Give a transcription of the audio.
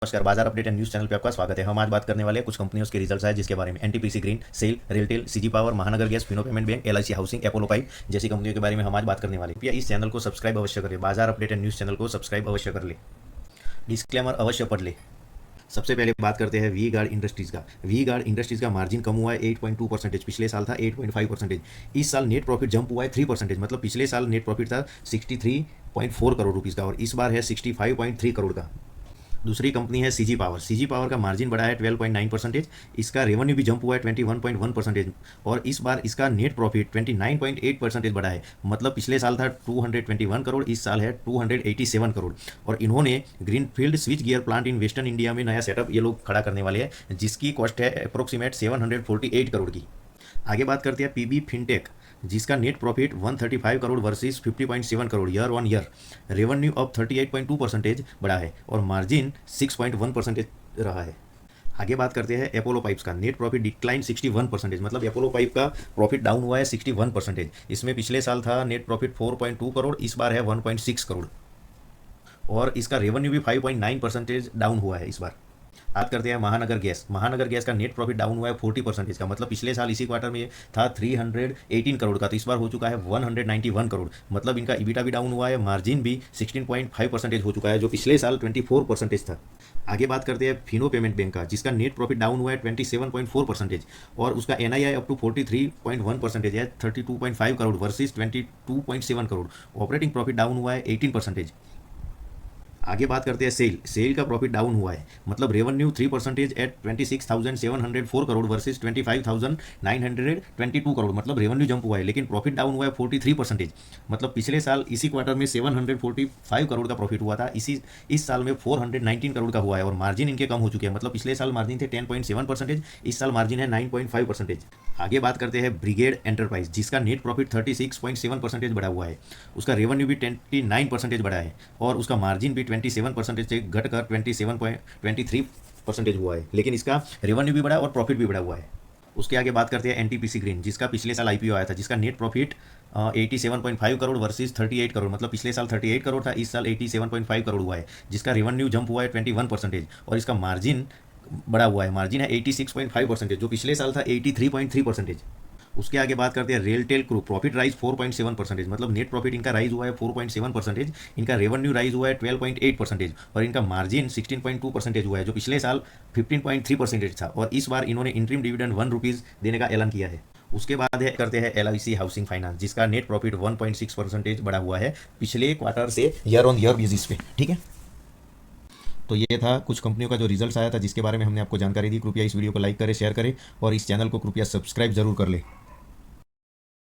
नमस्कार, बाजार update and news channel पे आपका स्वागत है। हम आज बात करने वाले हैं कुछ कंपनियों के रिजल्ट्स आए जिसके बारे में NTPC green, SAIL, RailTel, CG power, Mahanagar gas, Fino payment bank, LIC housing, Apollo pipe जैसी कंपनियों के बारे में हम आज बात करने वाले हैं। इस चैनल को सब्सक्राइब अवश्य करें, बाजार अपडेट एंड न्यूज़ चैनल को सब्सक्राइब अवश्य कर ले, डिस्क्लेमर अवश्य पढ़ ले। सबसे पहले बात करते हैं वी गार्ड इंडस्ट्रीज़ का। वी गार्ड इंडस्ट्रीज़ का मार्जिन कम हुआ है 8.2%, पिछले साल था 8.5%। इस साल नेट प्रॉफिट जंप हुआ है 3%, मतलब पिछले साल नेट प्रॉफिट था 63.4 करोड़ रुपीज़ का और इस बार है 65.3 करोड़ का। दूसरी कंपनी है सीजी पावर। सीजी पावर का मार्जिन बढ़ा है 12.9%, इसका रेवेन्यू भी जंप हुआ है 21.1% और इस बार इसका नेट प्रॉफिट 29.8% बढ़ा है, मतलब पिछले साल था 221 करोड़, इस साल है 287 करोड़। और इन्होंने greenfield switch gear plant in western India में नया सेटअप ये लोग खड़ा करने वाले हैं, जिसकी कॉस्ट है अप्रोक्सीमेट 748 करोड़ की। आगे बात करते हैं पीबी फिनटेक, जिसका net profit 135 crore versus 50.7 crore year on year. Revenue अब 38.2% बढ़ा है और मार्जिन 6.1% रहा है। आगे बात करते हैं अपोलो पाइप्स का। नेट प्रॉफिट डिक्लाइन 61%, मतलब अपोलो पाइप का प्रॉफिट डाउन हुआ है 61%। इसमें पिछले साल था नेट प्रॉफिट 4.2 करोड़, इस बार है 1.6 करोड़ और इसका रेवेन्यू भी 5.9% डाउन हुआ है इस बार। बात करते हैं महानगर गैस। महानगर गैस का नेट प्रॉफिट डाउन हुआ है 40% का, मतलब पिछले साल इसी क्वार्टर में था 318 करोड़ का, तो इस बार हो चुका है 191 करोड़, मतलब इनका ईबिटा भी डाउन हुआ है, मार्जिन भी 16.5% हो चुका है, जो पिछले साल 24% था। आगे बात करते हैं फिनो पेमेंट बैंक का, जिसका नेट प्रॉफिट डाउन हुआ है 27.4% और उसका एनआईआई अप टू 43.1% है, 32.5 crore versus 22.7 crore. Operating profit down हुआ है 18%। आगे बात करते हैं सेल। सेल का प्रॉफिट डाउन हुआ है, मतलब revenue 3% at 26,704 crore versus 25,922 crore, मतलब रेवेन्यू जंप हुआ है, लेकिन प्रॉफिट डाउन हुआ है 43%, मतलब पिछले साल इसी क्वार्टर में 745 करोड़ का प्रॉफिट हुआ था, इस साल में 419 करोड़ का हुआ है और मार्जिन इनके कम हो चुके हैं, मतलब पिछले साल मार्जिन थे 10.7%, इस साल मार्जिन है 9.5%। आगे बात करते हैं ब्रिगेड एंटरप्राइज, जिसका नेट प्रॉफिट 36.7% बढ़ा हुआ है, उसका रेवेन्यू भी 29% बढ़ा है और उसका मार्जिन भी 27% से घटकर 27.23% हुआ है, लेकिन इसका रेवेन्यू भी बढ़ा और प्रॉफिट भी बढ़ा हुआ है। उसके आगे बात करते हैं एनटीपीसी ग्रीन, जिसका पिछले साल आईपीओ आया था, जिसका net profit 87.5 crore versus 38 crore, मतलब पिछले साल 38 करोड़ था, इस साल 87.5 करोड़ हुआ है, जिसका रेवेन्यू जंप हुआ है 21% और इसका मार्जिन बढ़ा हुआ है, मार्जिन है 86.5%, जो पिछले साल था 83.3%। उसके आगे बात करते हैं रेलटेल ग्रुप। प्रॉफिट राइज 4.7%, मतलब नेट प्रॉफिट इनका राइज हुआ है 4.7%, इनका रेवेन्यू राइज हुआ है 12.8% और इनका मार्जिन 16.2% हुआ है, जो पिछले साल 15.3% था और इस बार इन्होंने इंटरिम डिविडेंड 1 रुपीज़ देने का ऐलान किया है। उसके बाद है करते हैं एलआईसी हाउसिंग फाइनेंस, जिसका नेट प्रॉफिट 1.6% बढ़ा हुआ है पिछले क्वार्टर से ईयर ऑन ईयर बेसिस पे। ठीक है, तो ये था कुछ कंपनियों का जो रिजल्ट्स आया था जिसके बारे में हमने आपको जानकारी दी। कृपया इस वीडियो को लाइक करें, शेयर करें और इस चैनल को कृपया सब्सक्राइब जरूर कर ले।